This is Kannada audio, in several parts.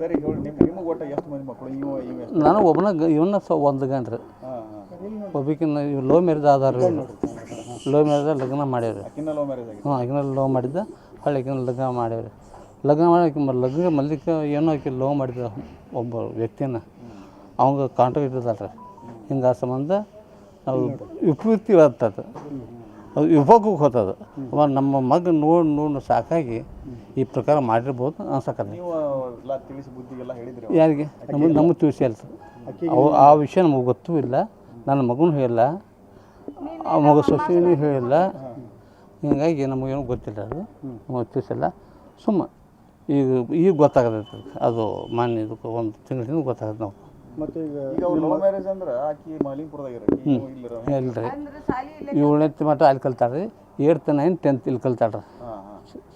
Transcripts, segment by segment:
ಸರಿ ಹೇಳಿ ನಿಮಗೆ ಒಟ್ಟು ಎಷ್ಟು ಮಂದಿ ಮಕ್ಕಳು? ನನಗೆ ಒಬ್ಬನ ಇವನ್ನ ಒಂದು ಗಂಡ್ರಿ ಒಬ್ಬಕಿನ್ನ ಲವ್ ಮ್ಯಾರೇಜ್ ಆದಾರ ಲವ್ ಮ್ಯಾರೇಜ್ ಲಗ್ನ ಮಾಡ್ಯಾವ್ರಿ. ಲವ್ ಮ್ಯಾರೇಜ್ ಆಗಿ ಆಕಿನ ಲವ್ ಮಾಡಿದ್ದ ಹೊಳ್ಳಿ ಆಕಿನ ಲಗ್ನ ಮಾಡ್ಯಾವ್ರಿ. ಲಗ್ನ ಮಾಡಿ ಲಗ್ನ ಮಲ್ಲಿಕ ಏನೋ ಆಕಿ ಲವ್ ಮಾಡಿದ ಒಬ್ಬ ವ್ಯಕ್ತಿನ ಅವಂಗೆ ಕಾಂಟ್ರಾಕ್ಟ್ ಇಟ್ಟಿದ್ದಾರ. ಹಿಂಗೆ ಆ ಸಂಬಂಧ ನಾವು ವಿಪರೀತಿ ಆಗ್ತದೆ, ಅದು ವಿಭೋಗಕ್ಕೆ ಹೋಗ್ತದೆ. ನಮ್ಮ ಮಗ ನೋಡಿ ಸಾಕಾಗಿ ಈ ಪ್ರಕಾರ ಮಾಡಿರ್ಬೋದು ಅನ್ಸಕತ್ತೆ. ಯಾರಿಗೆ ನಮಗೆ ತಿಳಿಸಿ ಅಲ್ಲ ಆ ವಿಷಯ ನಮಗೆ ಗೊತ್ತೂ ಇಲ್ಲ. ನನ್ನ ಮಗನೂ ಹೇಳಿಲ್ಲ, ಆ ಮಗ ಸೊಸೆನೂ ಹೇಳಿಲ್ಲ. ಹೀಗಾಗಿ ನಮಗೇನು ಗೊತ್ತಿಲ್ಲ, ಅದು ನಮಗೆ ತಿಳಿಸಿಲ್ಲ. ಸುಮ್ಮ ಈಗ ಗೊತ್ತಾಗತ್ತೆ. ಅದು ಮಾನ್ಯ ಇದಕ್ಕೆ ಒಂದು ತಿಂಗಳಿಂದ ಗೊತ್ತಾಗತ್ತೆ. ನಾವು ಮತ್ತು ಈಗ ಲವ್ ಮ್ಯಾರೇಜ್ ಅಂದ್ರೆ ಆಕಿ ಮಾಲಿಂಗ್ಪುರದಾಗ ಇಲ್ರಿ 7ನೇ ಮಟ್ಟ ಅಲ್ಲಿ ಕಲ್ತಾಳ್ರಿ. 8th 9th 10th ಇಲ್ಲಿ ಕಲ್ತಾಳ್ರಿ.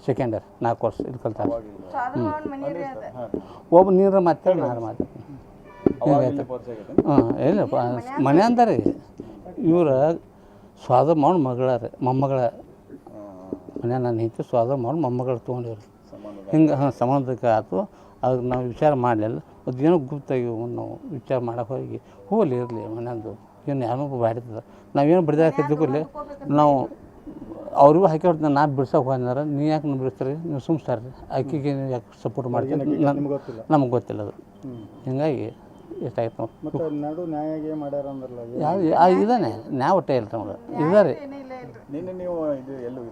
ಸೆಕೆಂಡ್ ಇಯರ್ 4 ವರ್ಷ ಇಲ್ಲಿ ಕಲ್ತಾಳೆ. ಒಬ್ಬ ನೀರು ಮಾತಾಡಿ ನಾನು ಮಾತಾಡ್ತೀನಿ. ಇಲ್ಲ ಮನೆ ಅಂದಾರೆ ಇವ್ರ ಸ್ವಾದ ಮಾಡಿ ಮಗಳ ರೀ ಮೊಮ್ಮಗಳ ಮನೆ ನನ್ನ ಹೆಂಡತಿ ಸ್ವಾದ ಮಾಡಿ ಮೊಮ್ಮಗಳು ತೊಗೊಂಡಿವ್ರಿ. ಹಿಂಗೆ ಸಂಬಂಧಕ್ಕೆ ಆಯ್ತು. ಅದಕ್ಕೆ ನಾವು ವಿಚಾರ ಮಾಡಲಿಲ್ಲ. ಅದು ಏನೋ ಗುಪ್ತಾಗಿ ನಾವು ವಿಚಾರ ಮಾಡೋಕೆ ಹೋಗಲಿ ಇರಲಿ ಮನೆಯಂದು ಏನು ಯಾರೋ ಬಾಡಿತದ. ನಾವೇನು ಬಿಡ್ದಾಕಿದ್ದಕ್ಕಲ್ಲಿ ನಾವು ಅವ್ರಿಗೂ ಹಾಕಿ ಹೊಡ್ತೀನಿ. ನಾ ಬಿಡ್ಸೋಕೆ ಹೋಗಿದಾರೆ, ನೀ ಯಾಕೆ ಬಿಡಿಸ್ತೀರಿ, ನೀವು ಸುಮ್ಸ್ತಾರ್ರಿ, ಆಕೆಗೆ ನೀವು ಯಾಕೆ ಸಪೋರ್ಟ್ ಮಾಡ್ತೀರಿ ನಮಗೆ ಗೊತ್ತಿಲ್ಲ. ಅದು ಹಿಂಗಾಗಿ ಎಷ್ಟಾಯ್ತು ನಡು ನ್ಯಾಯ ಮಾಡ್ಯಾರ ಅಂದ್ರಲ್ಲ ಯಾವುದು ಇದಾನೆ ನ್ಯಾಯ ಒಟ್ಟೆ ಇಲ್ಲ ನಮ್ಗೆ ಇದಾರೆ. ನಿನ್ನೆ ನೀವು ಇದು ಎಲ್ಲೂ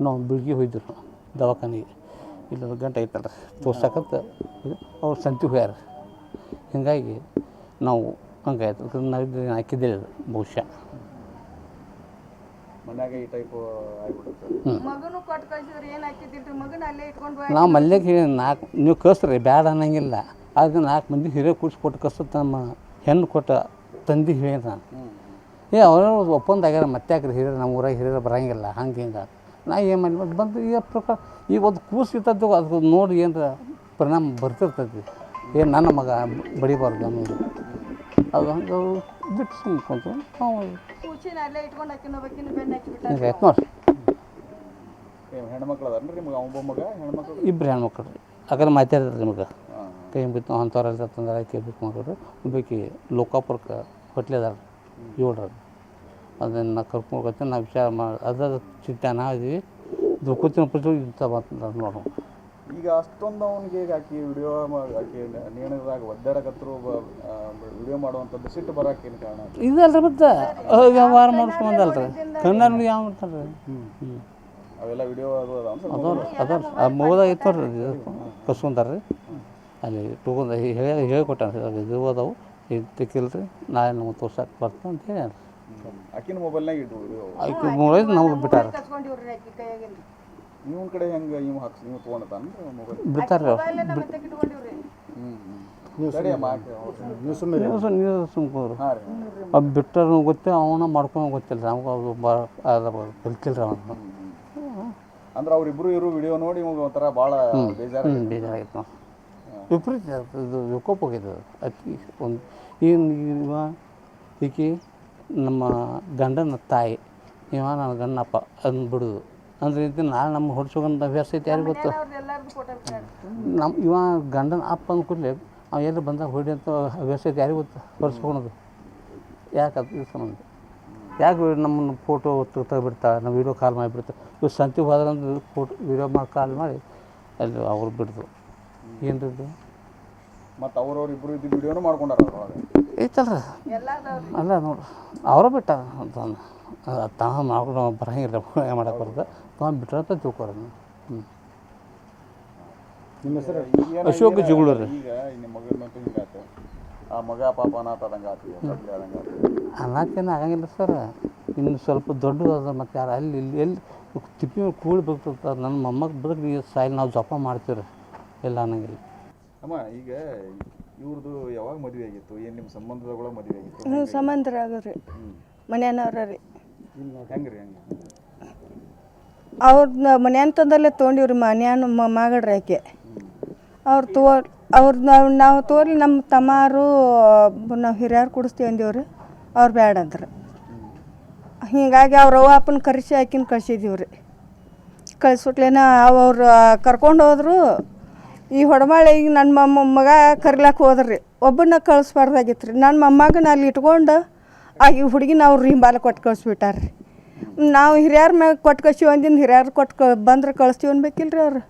ನಾವು ಬೆಳಿಗ್ಗೆ ಹೋಯ್ದ್ರು ದವಾಖಾನೆಗೆ. ಇಲ್ಲೊಂದು ಗಂಟೆ ಐತಲ್ಲ ತೋರ್ಸಕತ್ತ ಅವ್ರು ಸಂತಿ ಹೋಗ್ಯಾರ. ಹೀಗಾಗಿ ನಾವು ಹಂಗಾಯ್ತು. ನಾವು ಹಾಕಿದ್ದಿಲ್ಲ ಅದು ಬಹುಶಃ ನಾವು ಮಲ್ಯಕ್ಕೆ ಹೇಳಿ 4 ನೀವು ಕಳಿಸ್ರಿ ಬ್ಯಾಡ ಅನ್ನಂಗಿಲ್ಲ. ಅದಕ್ಕೆ 4 ಮಂದಿ ಹಿರಿಯ ಕೂಡಿಸ್ಕೊಟ್ಟು ಕಳ್ಸುತ್ತೆ. ನಮ್ಮ ಹೆಣ್ಣು ಕೊಟ್ಟ ತಂದೆ ಹೇಳಿ ನಾನು ಅವ್ರ ಒಪ್ಪಂದಾಗ್ಯಾರ. ಮತ್ತೆ ಯಾಕ್ರಿ ಹಿರಿಯರು ನಮ್ಮ ಊರಾಗ ಹಿರಿಯರು ಬರೋಂಗಿಲ್ಲ ಹಂಗೆ ಹಿಂಗೆ. ನಾ ಏನು ಮಾಡಿ ಬಂದು ಈ ಪ್ರಕಾರ ಈಗ ಒಂದು ಕೂಸಿರ್ತದ್ದು ಅದು ನೋಡಿ ಏನರ ಪರಿಣಾಮ ಬರ್ತಿರ್ತೈತಿ. ಏನು ನನ್ನ ಮಗ ಬಡಿಬಾರ್ದು ಅನ್ನೋದು ಅದು ಹಂಗೆ ಬಿಟ್ಟು ಸುಮ್ಕೊಂತು ನಾವು ಹಿಂಗಾಯ್ತು ನೋಡ್ರಿ. ಇಬ್ಬರು ಹೆಣ್ಮಕ್ಳು ರೀ. ಆಕಡೆ ಮಾತಾಡಿದ್ರಿ ನಿಮಗೆ ಕೈ ಬಿತ್ತು ಅಂಥವ್ರಲ್ಲಿ ತಂದ್ರೆ ಆಕೆ ಬಿಟ್ಟು ಮಾಡ್ರಿ. ಒಬ್ಬಾಕಿ ಲೋಕಾಪುರಕ್ಕೆ ಹೊಟ್ಲೆದಾರ 7 ಅದನ್ನು ಕರ್ಕೊಂಡು ಹೋಗ್ತೀನಿ. ನಾವು ವಿಚಾರ ಮಾಡಿ ಅದ ಚಿಟ್ಟ ನಾವಿದ್ವಿ ದುಃಖತಿನ ಪ್ರತಿ ಇಂಥ ಮಾತು ನೋಡೋಣ. ಈಗ ಅಷ್ಟೊಂದು ಅವನಿಗೆ ಆಕಿ ವಿಡಿಯೋ ಆಕಿ ನೇಣದಾಗ ಒದ್ದಾಡಕತ್ತರು ವಿಡಿಯೋ ಮಾಡುವಂಥದ್ದು ಸಿಟ್ಟು ಬರೋಕ್ಕೇನು ಕಾರಣ? ಇದಲ್ರಿ ಮತ್ತೆ ವ್ಯವಹಾರ ಮಾಡಿಸ್ಕೊಂಡಲ್ರಿ ಕನ್ನಡ ಯಾವ ಮಾಡ್ತಾರೆ ಅವೆಲ್ಲ ವಿಡಿಯೋ ಅದಾರ ಮೂದಾಗ ಇತ್ತವ್ರಿ ಕಸ್ಕೊಂತಾರ್ರಿ. ಅಲ್ಲಿ ತಗೊಂಡು ಹೇಳಿಕೊಟ್ಟಾನ ಇದು ಅದಾವು ಇದು ತೆಕ್ಕಿಲ್ರಿ ನಾಳೆ ನಮಗೆ ತೋರ್ಸಕ್ಕೆ ಬರ್ತದೆ ಅಂತ ಹೇಳಿ ಆಕಿನ ಮೊಬೈಲ್ನಾಗ ಇಟ್ಟು ಆಕೆ ಮೊಬೈಲ್ ನಮ್ಗೆ ಬಿಟ್ಟಾರ. ನಿಮ್ಮ ಕಡೆ ಹೆಂಗೆ ನೀವು ನೀವು ತೊಗೊಂಡತಾನ ಮೊಬೈಲ್ ಬಿಡ್ತಾರೆ ನೀವು ಸುಮ್ಕೋರು ಅದು ಬಿಟ್ಟರು ಗೊತ್ತೇ ಅವನ ಮಾಡ್ಕೊಂಡು ಗೊತ್ತಿಲ್ಲ ನಮ್ಗೆ. ಅದು ಗೊತ್ತಿಲ್ಲ ಅವನು ಅಂದ್ರೆ ಅವ್ರಿಬ್ರು ಇರೋ ವಿಡಿಯೋ ನೋಡಿ ಒಂಥರ ಭಾಳ ಬೇಜಾರಾಗಿತ್ತು. ವಿಪರೀತ ಇದು ವಿಕೋಪ ಹೋಗಿದೆ. ಅಕ್ಕಿ ಒಂದು ಏನು ಈಕಿ ನಮ್ಮ ಗಂಡನ ತಾಯಿ ಇವ ನನ್ನ ಗಂಡನಪ್ಪ ಅದನ್ನ ಬಿಡೋದು ಅಂದ್ರೆ ನಾಳೆ ನಮ್ಮ ಹೊಡ್ಸೋಗಂತ ಹವ್ಯಾಸ ಐತೆ ಯಾರಿಗೆ ಗೊತ್ತು. ನಮ್ಮ ಇವ ಗಂಡನ ಅಪ್ಪ ಅಂದ ಕೂಡಲೇ ಅವ ಎಲ್ಲಿ ಬಂದಾಗ ಹೊಡಿ ಅಂತ ಹವ್ಯಾಸ ಐತೆ ಯಾರಿಗೆ ಗೊತ್ತು ಹೊಡ್ಸ್ಕೊಳೋದು. ಯಾಕೆ ಅದು ಇದು ಸಂಬಂಧ ಯಾಕೆ ನಮ್ಮನ್ನು ಫೋಟೋ ತೆಗೆಬಿಡ್ತಾಳೆ, ನಾವು ವೀಡಿಯೋ ಕಾಲ್ ಮಾಡಿಬಿಡ್ತಾರೆ. ಇವು ಸಂತಿಗೆ ಹೋದ್ರಂದ್ರೆ ಫೋಟೋ ವೀಡಿಯೋ ಮಾಡಿ ಕಾಲ್ ಮಾಡಿ ಅಲ್ಲಿ ಅವ್ರು ಬಿಡ್ದು ಏನ್ರಿ ಮತ್ತು ಅವ್ರವ್ರಿಬ್ರು ಇದು ವಿಡಿಯೋನು ಮಾಡ್ಕೊಂಡಾರ ಐತಲ್ರಿ ಅಲ್ಲ ನೋಡ್ರಿ ಅವರ ಬಿಟ್ಟಾರ ಅಂತ ತಾವು ಮಾಡ್ಕೊಂಡು ಬರಂಗಿಲ್ಲ ಮಾಡಕ್ಕೆ ಬರ್ತದೆ ತಾವು ಬಿಟ್ರೆ ಅಂತ ತಿಳ್ಕೊರ. ನಿಮ್ಮ ಹೆಸರು ಅಶೋಕ್ ಜಿಗುಳು ರೀ. ಈಗ ನಿಮ್ಮ ಮಗನಂತೂ ಹಿಂಗಾಯ್ತು ಆ ಮಗ ಪಾಪ ಅನಾಥದಂಗೆ ಅನಾಥೇನು ಆಗಂಗಿಲ್ಲ ಸರ್. ಇನ್ನು ಸ್ವಲ್ಪ ದೊಡ್ಡದಾದ ಮತ್ತು ಯಾರು ಅಲ್ಲಿ ಇಲ್ಲಿ ಎಲ್ಲಿ ತಿಪ್ಪಿ ಕೂಡಿ ಬರ್ತದೆ. ನನ್ನ ಮೊಮ್ಮಗ ಬದುಕಿ ಸಾಯಿಲ್ ನಾವು ಜಪ ಮಾಡ್ತೀವಿ ರೀ ಎಲ್ಲ ಅನ್ನಂಗಿಲ್ಲ. ಅಮ್ಮ ಈಗ ಇವ್ರದ್ದು ಯಾವಾಗ ಮದುವೆ ಆಗಿತ್ತು? ಏನು ನಿಮ್ಮ ಸಂಬಂಧದೊಳಗೆ ಮದುವೆ ಆಗಿತ್ತು? ಸಂಬಂಧರಾಗ್ರಿ ಮನೆಯವ್ರ ರೀ. ಹೆಂಗೆ ರೀ ಹೆಂಗೆ ಅವ್ರನ್ನ ಮನೆ ತಂದಲ್ಲೇ ತೊಗೊಂಡಿವ್ರಿ. ಮನೆಯನ್ನ ಮಗಳ್ರಿ ಆಕೆ ಅವ್ರು ನಾವು ತೋರ್ಲಿ ನಮ್ಮ ತಮ್ಮಾರು ನಾವು ಹಿರಿಯರು ಕುಡಿಸ್ತೀವಿ ಅಂದೀವ್ರಿ. ಅವ್ರು ಬೇಡ ಅಂದ್ರೆ ಹೀಗಾಗಿ ಅವ್ರ ಅವ್ವ ಅಪ್ಪನ ಕರೆಸಿ ಆಕಿನ ಕಳ್ಸಿದೀವಿ ರೀ. ಕಳ್ಸ್ಬಿಟ್ಲೇನ ಅವ್ರು ಕರ್ಕೊಂಡು ಹೋದ್ರು. ಈ ಹೊಡಮಾಳೆ ಈಗ ನನ್ನ ಮಗ ಕರಿಲಾಕ ಹೋದ್ರಿ ಒಬ್ಬನ ಕಳಿಸ್ಬಾರ್ದಾಗಿತ್ತು ರೀ ನನ್ನ ಮೊಮ್ಮಗನ ಅಲ್ಲಿ ಇಟ್ಕೊಂಡು ಆಗ ಈ ಹುಡುಗಿನ ಅವ್ರು ಹಿಂಬಾಲ ಕೊಟ್ಟು ಕಳಿಸ್ಬಿಟ್ಟಾರ್ರಿ ನಾವು ಹಿರಿಯರ ಮ್ಯಾಗ ಕೊಟ್ಟು ಕಳ್ಸಿವಿ ಅಂದಿನ ಹಿರಿಯರು ಕೊಟ್ಟು ಬಂದ್ರೆ ಕಳಿಸ್ತೀವಿ ಅನ್ಬೇಕಿಲ್ರಿ ಅವ್ರು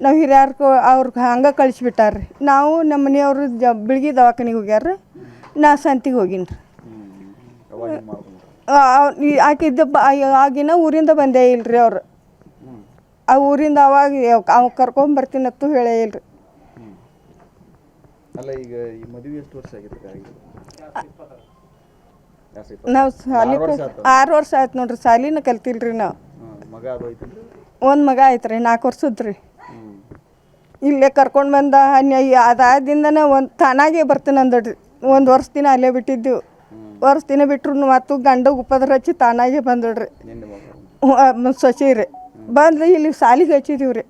ನಾವು ಹಿರಿಯರು ಅವ್ರಿಗೆ ಹಂಗೆ ಕಳಿಸ್ಬಿಟ್ಟಾರ್ರಿ ನಾವು ನಮ್ಮ ಮನೆಯವರು ಬೆಳಗ್ಗೆ ದವಾಖಾನಿಗೆ ಹೋಗ್ಯಾರ ನಾ ಸಂತಿಗೆ ಹೋಗಿನಿ ರೀ ಆಕಿದ್ದ ಆಗಿನ ಊರಿಂದ ಬಂದೇ ಇಲ್ರಿ ಅವ್ರು ಆ ಊರಿಂದ ಅವಾಗ ಅವ್ ಕರ್ಕೊಂಬರ್ತೀನತ್ತು ಹೇಳೇ ಇಲ್ರಿ. ಅಲ್ಲ ಈಗ ಈ ಮದುವೆ ಎಷ್ಟು ವರ್ಷ ಆಗಿತ್ತು? ನಾವು ಸಾಲಿ 6 ವರ್ಷ ಆಯ್ತು ನೋಡ್ರಿ ಸಾಲಿನ ಕಲ್ತಿಲ್ರಿ ನಾವು. ಮಗ ಅದು ಐತೇನ್ರಿ? ಒಂದು ಮಗ ಐತ್ರಿ 4 ವರ್ಷದ್ರಿ. ಇಲ್ಲೇ ಕರ್ಕೊಂಡು ಬಂದ ಅದಾದಿಂದನೇ ಒಂದು ತಾನಾಗೆ ಬರ್ತೀನಿ ಅಂದಡ್ರಿ. ಒಂದು ವರ್ಷ ದಿನ ಅಲ್ಲೇ ಬಿಟ್ಟಿದ್ದೆವು. ವರ್ಷ ದಿನ ಬಿಟ್ರು ಮತ್ತು ಗಂಡಗೆ ಉಪದ್ರ ಹಚ್ಚಿ ತಾನಾಗೆ ಬಂದಡ್ರಿ ಸೊಸಿ ರೀ. ಬಂದು ಇಲ್ಲಿ ಸಾಲಿಗೆ ಹಚ್ಚಿದೀವಿ ರೀ.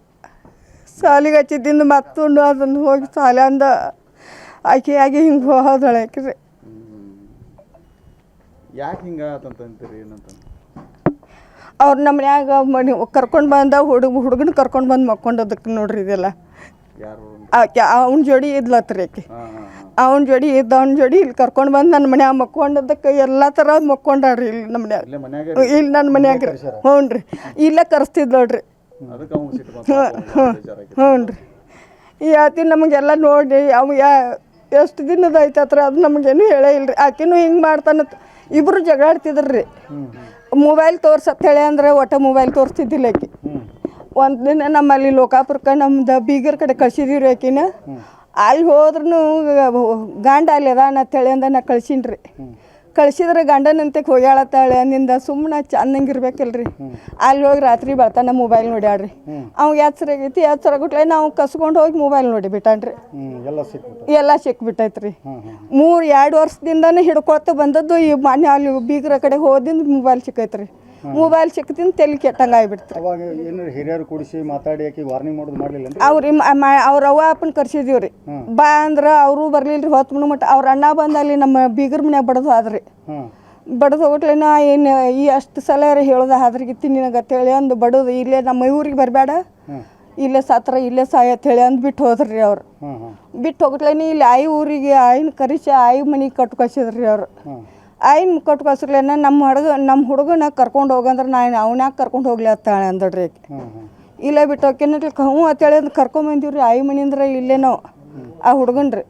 ಸಾಲಿಗೆ ಹಚ್ಚಿದ್ದಿಂದ ಮತ್ತೊಂದು ಅದನ್ನು ಹೋಗಿ ಸಾಲಿ ಅಂದ ಆಕೆ ಹಿಂಗೆ ಹೋದಳೆ ಆಕೆ ರೀ. ಯಾಕೆ ಹಿಂಗೆ ಆತಂತೀರಿ ಏನಂತ? ಅವ್ರು ನಮ್ಮ ಮನ್ಯಾಗ ಮನೆ ಕರ್ಕೊಂಡು ಬಂದ ಹುಡುಗನ ಕರ್ಕೊಂಡು ಬಂದು ಮಕ್ಕೊಂಡದಕ್ಕೆ ನೋಡ್ರಿ ಇದೆಲ್ಲ. ಆಕೆ ಅವ್ನ ಜೋಡಿ ಇದ್ಲತ್ರಿ ಆಕೆ. ಅವ್ನ ಜೋಡಿ ಇಲ್ಲಿ ಕರ್ಕೊಂಡು ಬಂದು ನನ್ನ ಮನ್ಯಾಗ ಮಕ್ಕೊಂಡದಕ್ಕೆ ಎಲ್ಲ ಥರ ಮಕ್ಕೊಂಡಾಡ್ರಿ ಇಲ್ಲಿ ನಮ್ಮ ಮನ್ಯಾಗ. ಇಲ್ಲಿ ನನ್ನ ಮನ್ಯಾಗ ರೀ. ಹ್ಞೂ ರೀ ಇಲ್ಲೇ ಕರೆಸ್ತಿದ್ ನೋಡ್ರಿ. ಹ್ಞೂ ರೀ ಈ ಆತಿ ನಮಗೆಲ್ಲ ನೋಡಿ ಅವ ಎಷ್ಟು ದಿನದ ಐತತ್ರ ಅದು ನಮಗೇನು ಹೇಳೇ ಇಲ್ರಿ. ಆಕಿನೂ ಹಿಂಗೆ ಮಾಡ್ತಾನ ಇಬ್ಬರು ಜಗಾಡ್ತಿದ್ರಿ. ಮೊಬೈಲ್ ತೋರ್ಸತ್ ಹೇಳಿ ಅಂದ್ರೆ ಒಟ್ಟು ಮೊಬೈಲ್ ತೋರಿಸ್ತಿದ್ದಿಲ್ಲ ಆಕೆ. ಒಂದು ದಿನ ನಮ್ಮಲ್ಲಿ ಲೋಕಾಪುರಕ್ಕೆ ನಮ್ದು ಬೀಗರ ಕಡೆ ಕಳ್ಸಿದೀವಿ ರೀ ಆಕಿನ. ಅಲ್ಲಿ ಹೋದ್ರೂ ಗಂಡ ಅಲ್ಲಿ ಅದಾನ ಅಂತೇಳಿ ಅಂದ ನಾ ಕಳ್ಸೀನಿ ರೀ. ಕಳ್ಸಿದ್ರೆ ಗಂಡನಂತಕ್ಕೆ ಹೋಗ್ಯಾಳತ್ತಾಳೆ ಅಂದಿಂದ ಸುಮ್ಮನೆ ಚಂದಂಗೆ ಇರ್ಬೇಕಲ್ರಿ. ಅಲ್ಲಿ ಹೋಗಿ ರಾತ್ರಿ ಬೆಳ್ತಾನ ಮೊಬೈಲ್ ನೋಡ್ಯಾಡ್ರಿ. ಅವ್ಗೆ ಎಚ್ಚರಾಗೈತಿ ಎಚ್ಚರಾಗುಟ್ಲೆ ನಾವು ಕಸ್ಕೊಂಡು ಹೋಗಿ ಮೊಬೈಲ್ ನೋಡಿ ಬಿಟ್ಟಾನ್ರಿ. ಎಲ್ಲ ಸಿಕ್ಬಿಟ್ಟೈತ್ರಿ. 2 ವರ್ಷದಿಂದನೇ ಹಿಡ್ಕೊತ ಬಂದದ್ದು ಈ ಮೊನ್ನೆ ಅಲ್ಲಿ ಬೀಗರ ಕಡೆ ಹೋದಿಂದ ಮೊಬೈಲ್ ಸಿಕ್ಕೈತ್ರಿ. ಮೊಬೈಲ್ ಸಿಕ್ಕದಿಂದ ತಲೆ ಕೆಟ್ಟಂಗೆ ಆಗಿಬಿಡ್ತು. ಹಿರಿಯರು ಕೂಡಿಸಿ ಮಾತಾಡಿ ವಾರ್ನಿಂಗ್ ಮಾಡೋದು ಮಾಡಲಿಲ್ಲ ಅವ್ರ ಅವ್ವ ಅಪ್ಪನ ಕರ್ಸಿದೀವಿ ರೀ. ಬಾ ಅಂದ್ರೆ ಅವರು ಬರ್ಲಿಲ್ಲ ರೀ. 10 ಮಟ್ಟ ಅವ್ರ ಅಣ್ಣ ಬಂದು ಅಲ್ಲಿ ನಮ್ಮ ಬೀಗರ ಮನ್ಯಾಗ ಬಡದು ಆದ್ರಿ. ಬಡದು ಹೋಗ್ಲೆ ನಾ ಏನು ಈ ಅಷ್ಟು ಸಲ ಹೇಳೋದು ಹಾದ್ರಿಗಿತ್ತಿ ನಿನಗತ್ತೇಳಿ ಅಂದು ಬಡದು ಇಲ್ಲೇ ನಮ್ಮ ಊರಿಗೆ ಬರಬೇಡ ಇಲ್ಲೇ ಸಾತ್ರ ಇಲ್ಲೇ ಸಾಯತ್ ಹೇಳಿ ಅಂದು ಬಿಟ್ಟು ಹೋದ್ರಿ ಅವ್ರು. ಬಿಟ್ಟು ಹೋಗ್ಲೇನಿ ಇಲ್ಲಿ ಆಯಿ ಊರಿಗೆ ಆಯಿನ ಕರಿಸಿ ಆಯಿ ಮನೆಗೆ ಕಟ್ಟು ಕಳ್ಸಿದ್ರಿ ಅವ್ರು. ಆಯಿನ ಕೊಟ್ಟು ಕಳ್ಸಿರ್ಲೇನ ನಮ್ಮ ಹುಡುಗನ ಕರ್ಕೊಂಡು ಹೋಗಂದ್ರೆ ನಾನು ಅವನ್ಯಾಕೆ ಕರ್ಕೊಂಡು ಹೋಗ್ಲಿ ಅತ್ತಾಳೆ ಅಂದಡ್ರಿ ಆಕೆ. ಇಲ್ಲೇ ಬಿಟ್ಟು ಹೋಗ್ಯೇನ್ರಿ ಹ್ಞೂ ಅಂತೇಳಿ ಅಂದ್ರೆ ಕರ್ಕೊಂಬಂದೀವಿ ರೀ ಆಯಿ ಮನಿಂದ್ರೆ ಇಲ್ಲೇ ನಾವು ಆ ಹುಡುಗನ್ರಿ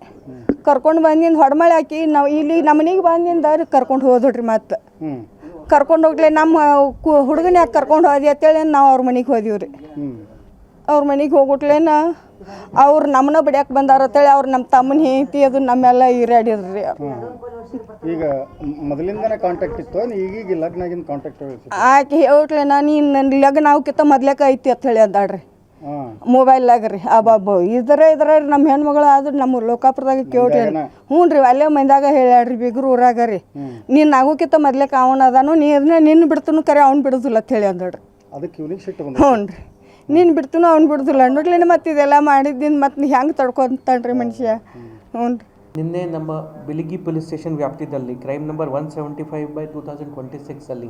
ಕರ್ಕೊಂಡು ಬಂದಿಂದ ಹೊಡಮಳೆ ಹಾಕಿ ನಾವು ಇಲ್ಲಿ ನಮ್ಮ ಮನೆಗೆ ಬಂದಿಂದ ಕರ್ಕೊಂಡು ಹೋದ್ರಿ. ಮತ್ತೆ ಕರ್ಕೊಂಡು ಹೋಗ್ಲೆ ನಮ್ಮ ಹುಡುಗನ ಯಾಕೆ ಕರ್ಕೊಂಡು ಹೋದಿ ಅಂತೇಳಿ ನಾವು ಅವ್ರ ಮನೆಗೆ ಹೋದೀವಿ ರೀ. ಅವ್ರ ಮನೆಗೆ ಹೋಗ್ಬಿಟ್ಲೇನ ಅವ್ರು ನಮ್ಮನ್ನ ಬಡಿಯಕ್ಕೆ ಬಂದಾರ ಅಂತೇಳಿ ಅವ್ರು ನಮ್ಮ ತಮ್ಮನ ಹೆಂಡತಿ ಅದು ನಮ್ಮೆಲ್ಲ ಈರಾಡಿದ್ರಿ. ಈಗ ಮೊದಲಿಂದನೇ ಕಾಂಟ್ಯಾಕ್ಟ್ ಇತ್ತು ಈಗೀಗ ಲಗ್ನಾಗಿನ ಕಾಂಟ್ಯಾಕ್ಟ್ ಆಕೆ ಹೇಳ್ಟ್ಲೇನ ನೀನು ನನ್ನ ಲಗ್ನ ಅವಕ್ಕಿಂತ ಮೊದ್ಲೇಕ ಐತಿ ಅಂತ ಹೇಳಿ ಅಂದಾಡ್ರಿ ಮೊಬೈಲ್ನಾಗ ರೀ. ಬಾಬು ಇದ್ರೆ ನಮ್ಮ ಹೆಣ್ಮಗಳು ಆದ್ರೆ ನಮ್ಮ ಲೋಕಾಪುರದಾಗ ಕೇಳ್ರಿ. ಹ್ಞೂ ರೀ ಅಲ್ಲೇ ಮಂದಾಗ ಹೇಳ್ಯಾಡ್ರಿ ಬೀಗರು ಊರಾಗ ರೀ. ನೀನು ಆಗೋಕ್ಕಿಂತ ಮೊದ್ಲೇಕ ಅವನ ಅದಾನು ನಿನ್ನ ಬಿಡ್ತನು ಕರೆ ಅವ್ನು ಬಿಡೋದಿಲ್ಲ ಅಂತ ಹೇಳಿ ಅಂದಾಡ್ರಿ. ಹ್ಞೂ ರೀ ನೀನು ಬಿಡ್ತನು ಅವ್ನು ಬಿಡೋದಿಲ್ಲ ನೋಡ್ಲೇನೆ ಮತ್ತೆ ಇದೆಲ್ಲ ಮಾಡಿದ್ದೀನಿ ಮತ್ತೆ ಹೆಂಗೆ ತಡ್ಕೊಂತಾನ್ರಿ ಮನುಷ್ಯ. ಹ್ಞೂ ರೀ ನಿನ್ನೆ ನಮ್ಮ ಬಿಳಿಗಿ ಪೊಲೀಸ್ ಸ್ಟೇಷನ್ ವ್ಯಾಪ್ತಿಯಲ್ಲಿ ಕ್ರೈಮ್ ನಂಬರ್ 175/2026 ಅಲ್ಲಿ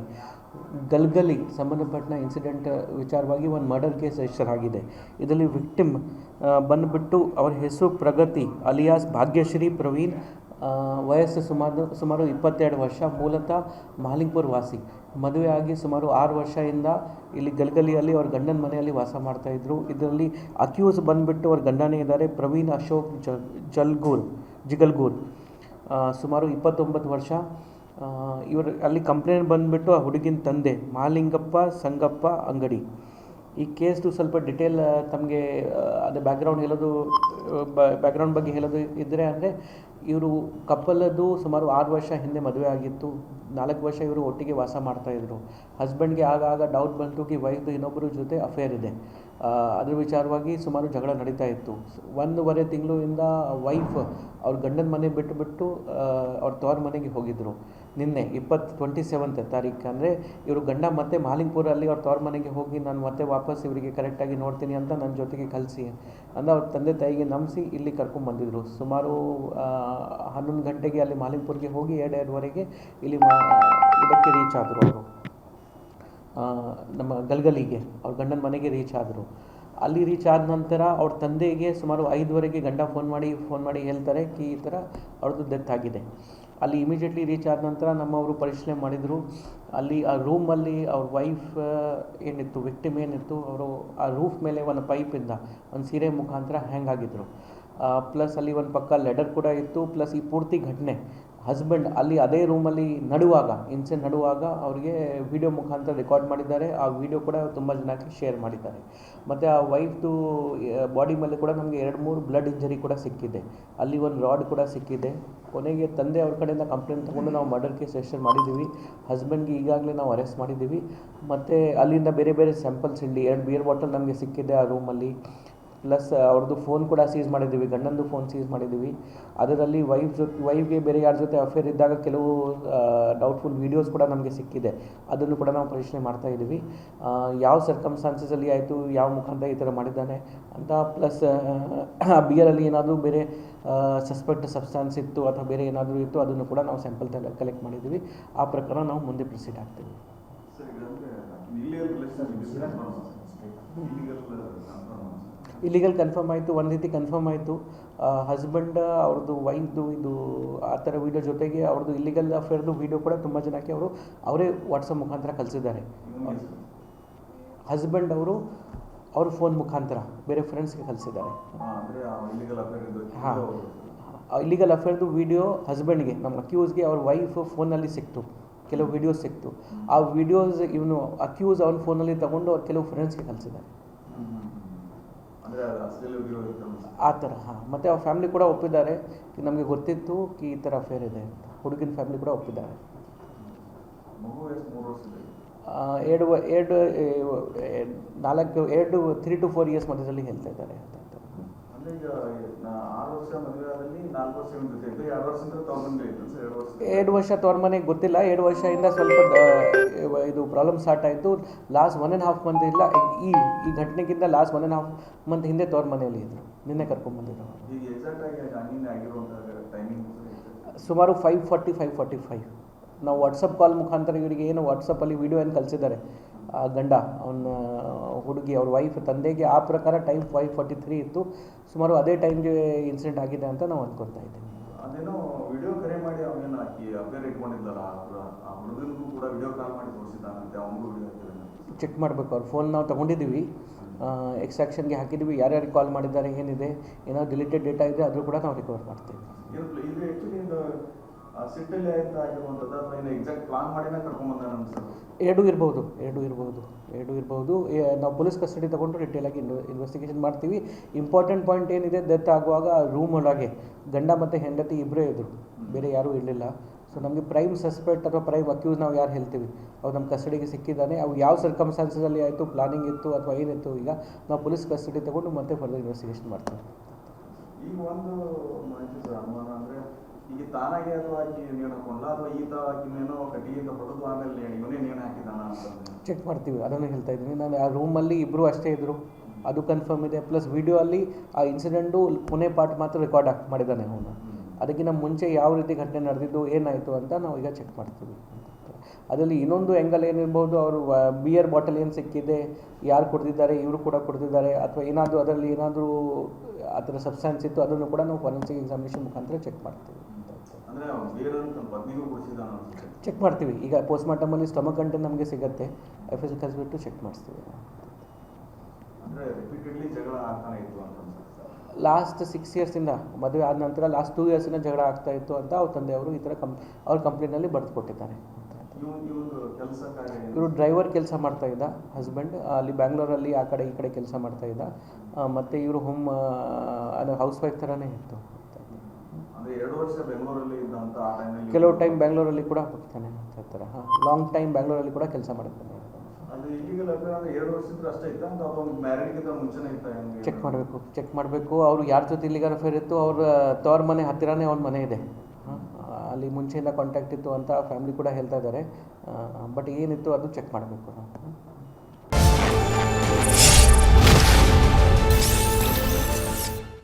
ಗಲ್ಗಲಿ ಸಂಬಂಧಪಟ್ಟ ಇನ್ಸಿಡೆಂಟ್ ವಿಚಾರವಾಗಿ ಒಂದು ಮರ್ಡರ್ ಕೇಸ್ ರಿಜಿಸ್ಟರ್ ಆಗಿದೆ. ಇದರಲ್ಲಿ ವಿಕ್ಟಿಮ್ ಬಂದುಬಿಟ್ಟು ಅವರ ಹೆಸರು ಪ್ರಗತಿ ಅಲಿಯಾಸ್ ಭಾಗ್ಯಶ್ರೀ ಪ್ರವೀಣ್. ವಯಸ್ಸು ಸುಮಾರು 22 ವರ್ಷ. ಮೂಲತಃ ಮಾಲಿಂಗ್ಪುರ್ ವಾಸಿ. ಮದುವೆ ಆಗಿ ಸುಮಾರು 6 ವರ್ಷದಿಂದ ಇಲ್ಲಿ ಗಲ್ಗಲಿಯಲ್ಲಿ ಅವ್ರ ಗಂಡನ ಮನೆಯಲ್ಲಿ ವಾಸ ಮಾಡ್ತಾಯಿದ್ರು. ಇದರಲ್ಲಿ ಅಕ್ಯೂಸ್ ಬಂದುಬಿಟ್ಟು ಅವ್ರ ಗಂಡನೇ ಇದ್ದಾರೆ ಪ್ರವೀಣ್ ಅಶೋಕ್ ಜಿಗಲ್ಗೂರ್. ಸುಮಾರು 29 ವರ್ಷ. ಇವರು ಅಲ್ಲಿ ಕಂಪ್ಲೇಂಟ್ ಬಂದುಬಿಟ್ಟು ಆ ಹುಡುಗಿನ ತಂದೆ ಮಾಲಿಂಗಪ್ಪ ಸಂಗಪ್ಪ ಅಂಗಡಿ. ಈ ಕೇಸ್ದು ಸ್ವಲ್ಪ ಡಿಟೇಲ್ ತಮಗೆ ಅದು ಬ್ಯಾಕ್ಗ್ರೌಂಡ್ ಬಗ್ಗೆ ಹೇಳೋದು ಇದ್ದರೆ ಅಂದರೆ ಇವರು ಕಪ್ಪಲದು ಸುಮಾರು 6 ವರ್ಷ ಹಿಂದೆ ಮದುವೆ ಆಗಿತ್ತು. 4 ವರ್ಷ ಇವರು ಒಟ್ಟಿಗೆ ವಾಸ ಮಾಡ್ತಾಯಿದ್ರು. ಹಸ್ಬೆಂಡ್ಗೆ ಆಗಾಗ ಡೌಟ್ ಬಂತು ಕಿ ವೈಫ್ದು ಇನ್ನೊಬ್ಬರ ಜೊತೆ ಅಫೇರ್ ಇದೆ. ಅದ್ರ ವಿಚಾರವಾಗಿ ಸುಮಾರು ಜಗಳ ನಡೀತಾ ಇತ್ತು. 1.5 ತಿಂಗಳಿಂದ ವೈಫ್ ಅವ್ರ ಗಂಡನ ಮನೆ ಬಿಟ್ಟು ಅವ್ರ ತವ್ರ ಮನೆಗೆ ಹೋಗಿದ್ದರು. ನಿನ್ನೆ 27th ತಾರೀಕು ಅಂದರೆ ಇವರು ಗಂಡ ಮತ್ತೆ ಮಾಲಿಂಗ್ಪುರಲ್ಲಿ ಅವ್ರ ತವ್ರ ಮನೆಗೆ ಹೋಗಿ ನಾನು ಮತ್ತೆ ವಾಪಸ್ ಇವರಿಗೆ ಕರೆಕ್ಟಾಗಿ ನೋಡ್ತೀನಿ ಅಂತ ನನ್ನ ಜೊತೆಗೆ ಕಳಿಸಿ ಅಂದ ಅವ್ರ ತಂದೆ ತಾಯಿಗೆ ನಂಬಿಸಿ ಇಲ್ಲಿ ಕರ್ಕೊಂಡ್ಬಂದಿದ್ರು. ಸುಮಾರು 11 ಗಂಟೆಗೆ ಅಲ್ಲಿ ಮಾಲಿಂಗ್ಪುರ್ಗೆ ಹೋಗಿ 2:30ವರೆಗೆ ಇಲ್ಲಿ ಇದಕ್ಕೆ ರೀಚ್ ಆದರು ಅವರು. ನಮ್ಮ ಗಲ್ಗಲಿಗೆ ಅವ್ರ ಗಂಡನ ಮನೆಗೆ ರೀಚ್ ಆದರು. ಅಲ್ಲಿ ರೀಚ್ ಆದ ನಂತರ ಅವ್ರ ತಂದೆಗೆ ಸುಮಾರು 5ವರೆಗೆ ಗಂಡ ಫೋನ್ ಮಾಡಿ ಹೇಳ್ತಾರೆ ಕಿ ಈ ಥರ ಅವ್ರದ್ದು ಡೆತ್ ಆಗಿದೆ. ಅಲ್ಲಿ ಇಮಿಡಿಯೇಟ್ಲಿ ರೀಚ್ ಆದ ನಂತರ ನಮ್ಮವರು ಪರಿಶೀಲನೆ ಮಾಡಿದರು. ಅಲ್ಲಿ ಆ ರೂಮಲ್ಲಿ ಅವ್ರ ವೈಫ್ ಏನಿತ್ತು, ವಿಕ್ಟಿಮ್ ಏನಿತ್ತು, ಅವರು ಆ ರೂಫ್ ಮೇಲೆ ಒಂದು ಪೈಪಿಂದ ಒಂದು ಸೀರೆ ಮುಖಾಂತರ ಹ್ಯಾಂಗ್ ಆಗಿದ್ದರು. ಪ್ಲಸ್ ಅಲ್ಲಿ ಒಂದು ಪಕ್ಕ ಲೆಡರ್ ಕೂಡ ಇತ್ತು. ಪ್ಲಸ್ ಈ ಪೂರ್ತಿ ಘಟನೆ ಹಸ್ಬೆಂಡ್ ಅಲ್ಲಿ ಅದೇ ರೂಮಲ್ಲಿ ನಡುವಾಗ ಅವರಿಗೆ ವಿಡಿಯೋ ಮುಖಾಂತರ ರೆಕಾರ್ಡ್ ಮಾಡಿದ್ದಾರೆ. ಆ ವಿಡಿಯೋ ಕೂಡ ತುಂಬ ಜನಕ್ಕೆ ಶೇರ್ ಮಾಡಿದ್ದಾರೆ. ಮತ್ತು ಆ ವೈಫ್ದು ಬಾಡಿ ಮೇಲೆ ಕೂಡ ನಮಗೆ 2-3 ಬ್ಲಡ್ ಇಂಜರಿ ಕೂಡ ಸಿಕ್ಕಿದೆ. ಅಲ್ಲಿ ಒಂದು ರಾಡ್ ಕೂಡ ಸಿಕ್ಕಿದೆ. ಕೊನೆಗೆ ತಂದೆ ಅವ್ರ ಕಡೆಯಿಂದ ಕಂಪ್ಲೇಂಟ್ ತೊಗೊಂಡು ನಾವು ಮರ್ಡರ್ ಕೇಸ್ ರಿಜಿಸ್ಟರ್ ಮಾಡಿದ್ದೀವಿ. ಹಸ್ಬೆಂಡ್ಗೆ ಈಗಾಗಲೇ ನಾವು ಅರೆಸ್ಟ್ ಮಾಡಿದ್ದೀವಿ. ಮತ್ತು ಅಲ್ಲಿಂದ ಬೇರೆ ಸ್ಯಾಂಪಲ್ಸ್ ಇಲ್ಲಿ 2 ಬಿಯರ್ ಬಾಟಲ್ ನಮಗೆ ಸಿಕ್ಕಿದೆ ಆ ರೂಮಲ್ಲಿ. ಪ್ಲಸ್ ಅವ್ರದ್ದು ಫೋನ್ ಕೂಡ ಸೀಸ್ ಮಾಡಿದ್ದೀವಿ, ಗಂಡಂದು ಫೋನ್ ಸೀಸ್ ಮಾಡಿದ್ದೀವಿ. ಅದರಲ್ಲಿ ವೈಫ್ಗೆ ಬೇರೆ ಯಾರ ಜೊತೆ ಅಫೇರ್ ಇದ್ದಾಗ ಕೆಲವು ಡೌಟ್ಫುಲ್ ವೀಡಿಯೋಸ್ ಕೂಡ ನಮಗೆ ಸಿಕ್ಕಿದೆ. ಅದನ್ನು ಕೂಡ ನಾವು ಪರಿಶೀಲನೆ ಮಾಡ್ತಾಯಿದ್ದೀವಿ. ಯಾವ ಸರ್ಕಮ್ಸ್ಟಾನ್ಸಸಲ್ಲಿ ಆಯಿತು, ಯಾವ ಮುಖಾಂತರ ಈ ಥರ ಮಾಡಿದ್ದಾನೆ ಅಂತ. ಪ್ಲಸ್ ಬಿಯರಲ್ಲಿ ಏನಾದರೂ ಬೇರೆ ಸಸ್ಪೆಕ್ಟ್ ಸಬ್ಸ್ಟಾನ್ಸ್ ಇತ್ತು ಅಥವಾ ಬೇರೆ ಏನಾದರೂ ಇತ್ತು, ಅದನ್ನು ಕೂಡ ನಾವು ಸ್ಯಾಂಪಲ್ ಕಲೆಕ್ಟ್ ಮಾಡಿದ್ದೀವಿ. ಆ ಪ್ರಕಾರ ನಾವು ಮುಂದೆ ಪ್ರೊಸೀಡ್ ಆಗ್ತೀವಿ. ಇಲ್ಲಿಗಲ್ ಕನ್ಫರ್ಮ್ ಆಯಿತು, ಒಂದು ರೀತಿ ಕನ್ಫರ್ಮ್ ಆಯಿತು. ಹಸ್ಬೆಂಡ್ ಅವ್ರದ್ದು ವೈಫ್ದು ಇದು ಆ ಥರ ವೀಡಿಯೋ ಜೊತೆಗೆ ಅವ್ರದ್ದು ಇಲ್ಲಿಗಲ್ ಅಫೇರ್ದು ವೀಡಿಯೋ ಕೂಡ ತುಂಬ ಜನಕ್ಕೆ ಅವರೇ ವಾಟ್ಸಪ್ ಮುಖಾಂತರ ಕಳಿಸಿದ್ದಾರೆ. ಹಸ್ಬೆಂಡ್ ಅವ್ರ ಫೋನ್ ಮುಖಾಂತರ ಬೇರೆ ಫ್ರೆಂಡ್ಸ್ಗೆ ಕಳಿಸಿದ್ದಾರೆ. ಹಾಂ, ಇಲ್ಲಿಗಲ್ ಅಫೇರ್ದು ವೀಡಿಯೋ ಹಸ್ಬೆಂಡ್ಗೆ, ನಮ್ಮ ಅಕ್ಯೂಸ್ಗೆ ಅವ್ರ ವೈಫ್ ಫೋನಲ್ಲಿ ಸಿಕ್ತು, ಕೆಲವು ವೀಡಿಯೋಸ್ ಸಿಕ್ತು. ಆ ವೀಡಿಯೋಸ್ ಇವನು ಅಕ್ಯೂಸ್ ಅವ್ನ ಫೋನಲ್ಲಿ ತೊಗೊಂಡು ಅವ್ರು ಕೆಲವು ಫ್ರೆಂಡ್ಸ್ಗೆ ಕಳಿಸಿದ್ದಾರೆ ಆ ಥರ. ಹಾಂ, ಮತ್ತು ಅವ್ರ ಫ್ಯಾಮಿಲಿ ಕೂಡ ಒಪ್ಪಿದ್ದಾರೆ. ನಮಗೆ ಗೊತ್ತಿತ್ತು ಈ ಥರ ಅಫೇರ್ ಇದೆ ಅಂತ. ಹುಡುಗಿನ ಫ್ಯಾಮಿಲಿ ಕೂಡ ಒಪ್ಪಿದ್ದಾರೆ. 3 to 4 ಇಯರ್ಸ್ ಮಧ್ಯದಲ್ಲಿ ಹೇಳ್ತಾ ಇದ್ದಾರೆ. 2 ವರ್ಷ ತವ್ರ ಮನೆಗೆ ಗೊತ್ತಿಲ್ಲ. 2 ವರ್ಷದಿಂದ ಸ್ವಲ್ಪ ಇದು ಪ್ರಾಬ್ಲಮ್ ಸ್ಟಾರ್ಟ್ ಆಯಿತು. ಲಾಸ್ಟ್ 1.5 ಮಂತ್ ಇಲ್ಲ, ಈ ಘಟನೆಗಿಂತ ಲಾಸ್ಟ್ 1.5 ಮಂತ್ ಹಿಂದೆ ತವ್ರ ಮನೆಯಲ್ಲಿ ಇದ್ದರು. ನಿನ್ನೆ ಕರ್ಕೊಂಡ್ಬಂದಿದ್ರು. ಸುಮಾರು 5:45 ನಾವು ವಾಟ್ಸಪ್ ಕಾಲ್ ಮುಖಾಂತರ ಇವರಿಗೆ ಏನು ವಾಟ್ಸಪ್ಪಲ್ಲಿ ವೀಡಿಯೋ ಏನು ಕಳಿಸಿದ್ದಾರೆ ಆ ಗಂಡ ಅವನ ಹುಡುಗಿ ಅವ್ರ ವೈಫ್ ತಂದೆಗೆ, ಆ ಪ್ರಕಾರ ಟೈಮ್ 5:43 ಇತ್ತು. ಸುಮಾರು ಅದೇ ಟೈಮ್ಗೆ ಇನ್ಸಿಡೆಂಟ್ ಆಗಿದೆ ಅಂತ ನಾವು ಅಂದ್ಕೊಳ್ತಾ ಇದ್ದೀವಿ. ಅದೇನೋ ವಿಡಿಯೋ ಕರೆ ಮಾಡಿ ಅವನೇನು ಹಾಕಿ ಅಫೇರ್ ಇಟ್ಕೊಂಡಿದ್ದಲ್ಲ, ಆ ಹುಡುಗನಿಗೂ ಕೂಡ ವಿಡಿಯೋ ಕಾಲ್ ಮಾಡಿ ತೋರಿಸಿದ್ದಾನಂತೆ. ಅವನಿಗೂ ವಿಡಿಯೋ ಚೆಕ್ ಮಾಡಬೇಕು. ಅವ್ರ ಫೋನ್ ನಾವು ತೊಗೊಂಡಿದ್ದೀವಿ, ಎಕ್ಸ್ಟ್ರಾಕ್ಷನ್ಗೆ ಹಾಕಿದ್ದೀವಿ. ಯಾರ್ಯಾರಿಗೆ ಕಾಲ್ ಮಾಡಿದ್ದಾರೆ, ಏನಿದೆ, ಏನಾದ್ರು ಡಿಲೀಟೆಡ್ ಡೇಟಾ ಇದೆ ಅದು ಕೂಡ ನಾವು ರಿಕವರ್ ಮಾಡ್ತೀವಿ. ಇದು ಆ್ಯಕ್ಚುಲಿ ಸಿಟ್ಟಲ್ಲಿ ಆಯ್ತು ಆಗಿರುವಂಥದ್ದು ಅಥವಾ ಏನು ಎಕ್ಸಾಕ್ಟ್ ಪ್ಲಾನ್ ಮಾಡಿನೇ ಕರ್ಕೊಂಡ್ಬಂದ ಅನ್ಸುತ್ತೆ? ಎರಡೂ ಇರ್ಬೋದು. ನಾವು ಪೊಲೀಸ್ ಕಸ್ಟಡಿ ತೊಗೊಂಡು ಡಿಟೇಲಾಗಿ ಇನ್ವೆಸ್ಟಿಗೇಷನ್ ಮಾಡ್ತೀವಿ. ಇಂಪಾರ್ಟೆಂಟ್ ಪಾಯಿಂಟ್ ಏನಿದೆ, ಡೆತ್ ಆಗುವಾಗ ರೂಮ್ ಒಳಗೆ ಗಂಡ ಮತ್ತು ಹೆಂಡತಿ ಇಬ್ಬರೇ ಇದ್ದರು, ಬೇರೆ ಯಾರೂ ಇರಲಿಲ್ಲ. ಸೊ ನಮಗೆ ಪ್ರೈಮ್ ಸಸ್ಪೆಕ್ಟ್ ಅಥವಾ ಪ್ರೈಮ್ ಅಕ್ಯೂಸ್ ನಾವು ಯಾರು ಹೇಳ್ತೀವಿ ಅವ್ರು ನಮ್ಮ ಕಸ್ಟಡಿಗೆ ಸಿಕ್ಕಿದ್ದಾನೆ. ಅವು ಯಾವ ಸರ್ಕಮ್ಸ್ಟಾನ್ಸಲ್ಲಿ ಆಯಿತು, ಪ್ಲಾನಿಂಗ್ ಇತ್ತು ಅಥವಾ ಏನಿತ್ತು, ಈಗ ನಾವು ಪೊಲೀಸ್ ಕಸ್ಟಡಿ ತೊಗೊಂಡು ಮತ್ತೆ ಫರ್ದರ್ ಇನ್ವೆಸ್ಟಿಗೇಷನ್ ಮಾಡ್ತೀವಿ. ಈಗ ಒಂದು ಮಾಹಿತಿ ಅನುಮಾನ ಅಂದರೆ, ಈಗ ತಾನಾಗೆ ಅಥವಾ ಆಕಿ ನೇಣು ಹಾಕೊಂಡ್ಲ ಅಥವಾ ಈತ ಆಕಿನೇನೋ ಕಟ್ಟಿಗೆಯಿಂದ ಹೊಡೆದು ಆಮೇಲೆ ಇವನೇ ನೇಣು ಹಾಕಿದಾನ ಅಂತ ಚೆಕ್ ಮಾಡ್ತೀವಿ. ಅದನ್ನು ಹೇಳ್ತಾ ಇದ್ದೀನಿ ನಾನು. ಆ ರೂಮಲ್ಲಿ ಇಬ್ಬರು ಅಷ್ಟೇ ಇದ್ದರು, ಅದು ಕನ್ಫರ್ಮ್ ಇದೆ. ಪ್ಲಸ್ ವಿಡಿಯೋ ಅಲ್ಲಿ ಆ ಇನ್ಸಿಡೆಂಟು ಕೊನೆ ಪಾರ್ಟ್ ಮಾತ್ರ ರೆಕಾರ್ಡ್ ಮಾಡಿದ್ದಾನೆ ಅವನು. ಅದಕ್ಕಿಂತ ಮುಂಚೆ ಯಾವ ರೀತಿ ಘಟನೆ ನಡೆದಿದ್ದು, ಏನಾಯಿತು ಅಂತ ನಾವು ಈಗ ಚೆಕ್ ಮಾಡ್ತೀವಿ. ಅದರಲ್ಲಿ ಇನ್ನೊಂದು ಆ್ಯಂಗಲ್ ಏನಿರ್ಬೋದು, ಅವರು ಬಿಯರ್ ಬಾಟಲ್ ಏನು ಸಿಕ್ಕಿದೆ, ಯಾರು ಕೊಡ್ತಿದ್ದಾರೆ, ಇವರು ಕೂಡ ಕೊಡ್ತಿದ್ದಾರೆ ಅಥವಾ ಏನಾದರೂ ಅದರಲ್ಲಿ ಏನಾದರೂ ಆ ಥರ ಸಬ್ಸ್ಟಾನ್ಸ್ ಇತ್ತು, ಅದನ್ನು ಕೂಡ ನಾವು ಫಾರೆನ್ಸಿಕ್ ಎಕ್ಸಾಮಿನೇಷನ್ ಮುಖಾಂತರ ಚೆಕ್ ಮಾಡ್ತೀವಿ. ಚೆಕ್ ಮಾಡ್ತೀವಿ. ಈಗ ಪೋಸ್ಟ್ಮಾರ್ಟಮಲ್ಲಿ ಸ್ಟಮಕ್ ಕಂಟೆಂಟ್ ನಮಗೆ ಸಿಗುತ್ತೆ, FSL ಕಳಿಸ್ಬಿಟ್ಟು ಚೆಕ್ ಮಾಡಿಸ್ತೀವಿ. ಲಾಸ್ಟ್ 6 ಇಯರ್ಸಿಂದ ಮದುವೆ ಆದ ನಂತರ ಲಾಸ್ಟ್ 2 ಇಯರ್ಸಿಂದ ಜಗಳ ಆಗ್ತಾ ಇತ್ತು ಅಂತ ಅವ್ರ ತಂದೆಯವರು ಈ ಥರ ಅವ್ರ ಕಂಪ್ಲೇಂಟಲ್ಲಿ ಬರೆದು ಕೊಟ್ಟಿದ್ದಾರೆ. ಇವರು ಡ್ರೈವರ್ ಕೆಲಸ ಮಾಡ್ತಾ ಇದ್ದ ಹಸ್ಬೆಂಡ್, ಅಲ್ಲಿ ಬ್ಯಾಂಗ್ಳೂರಲ್ಲಿ ಆ ಕಡೆ ಈ ಕಡೆ ಕೆಲಸ ಮಾಡ್ತಾ ಇದ್ದ. ಮತ್ತು ಇವರು ಹೌಸ್ ವೈಫ್ ಥರನೇ ಇತ್ತು. ಕೆಲವು ಟೈಮ್ ಬ್ಯಾಂಗ್ಳೂರಲ್ಲಿ ಕೂಡ ಹೋಗ್ತಾನೆ ಆ ಥರ. ಲಾಂಗ್ ಟೈಮ್ ಬ್ಯಾಂಗ್ಳೂರಲ್ಲಿ ಕೂಡ ಕೆಲಸ ಮಾಡ್ತಾನೆ. ಚೆಕ್ ಮಾಡಬೇಕು ಅವರು ಯಾರ ಜೊತೆ ಇಲ್ಲಿಗಲ್ ಅಫೇರ್ ಇತ್ತು. ಅವ್ರ ತವ್ರ ಮನೆ ಹತ್ತಿರನೇ ಅವ್ನ ಮನೆ ಇದೆ, ಅಲ್ಲಿ ಮುಂಚೆಯಿಂದ ಕಾಂಟ್ಯಾಕ್ಟ್ ಇತ್ತು ಅಂತ ಫ್ಯಾಮಿಲಿ ಕೂಡ ಹೇಳ್ತಾ ಇದ್ದಾರೆ. ಬಟ್ ಏನಿತ್ತು ಅದು ಚೆಕ್ ಮಾಡಬೇಕು ನಾವು.